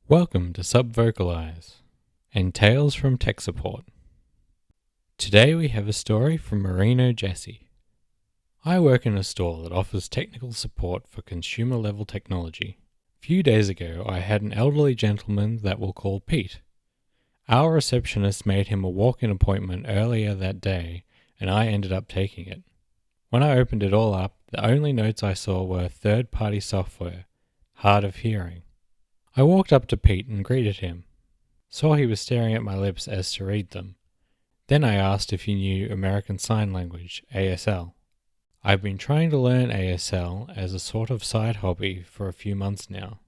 Welcome to Subvocalize and Tales from Tech Support. Today we have a story from Marino Jesse. I work in a store that offers technical support for consumer-level technology. A few days ago I had an elderly gentleman that we'll call Pete. Our receptionist made him a walk-in appointment earlier that day and I ended up taking it. When I opened it all up, the only notes I saw were third-party software, hard of hearing. I walked up to Pete and greeted him. Saw he was staring at my lips as to read them. Then I asked if he knew American Sign Language, ASL. I've been trying to learn ASL as a sort of side hobby for a few months now.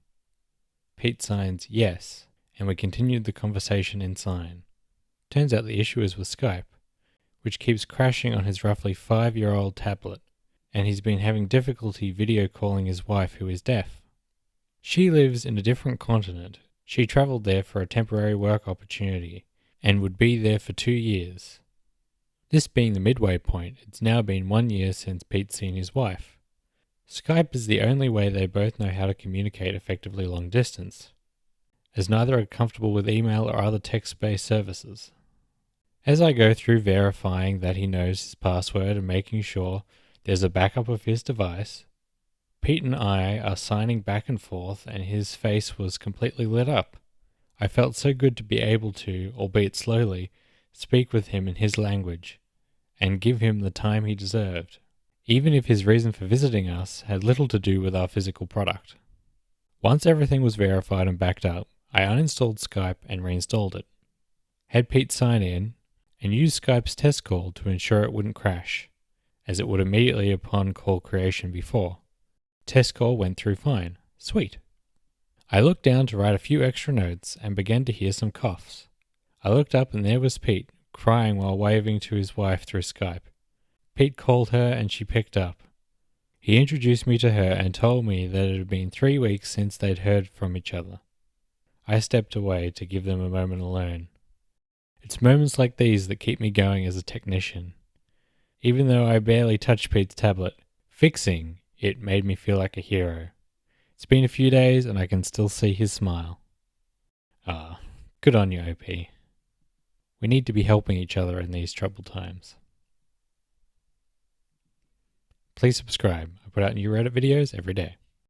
Pete signs yes, and we continued the conversation in Sign. Turns out the issue is with Skype, which keeps crashing on his roughly 5-year-old tablet, and he's been having difficulty video calling his wife who is deaf. She lives in a different continent. She travelled there for a temporary work opportunity and would be there for 2 years. This being the midway point, it's now been 1 year since Pete's seen his wife. Skype is the only way they both know how to communicate effectively long distance, as neither are comfortable with email or other text-based services. As I go through verifying that he knows his password and making sure there's a backup of his device, Pete and I are signing back and forth and his face was completely lit up. I felt so good to be able to, albeit slowly, speak with him in his language and give him the time he deserved, even if his reason for visiting us had little to do with our physical product. Once everything was verified and backed up, I uninstalled Skype and reinstalled it. Had Pete sign in and used Skype's test call to ensure it wouldn't crash, as it would immediately upon call creation before. Test call went through fine. Sweet. I looked down to write a few extra notes and began to hear some coughs. I looked up and there was Pete, crying while waving to his wife through Skype. Pete called her and she picked up. He introduced me to her and told me that it had been 3 weeks since they'd heard from each other. I stepped away to give them a moment alone. It's moments like these that keep me going as a technician. Even though I barely touched Pete's tablet, fixing it made me feel like a hero. It's been a few days and I can still see his smile. Good on you, OP. We need to be helping each other in these troubled times. Please subscribe. I put out new Reddit videos every day.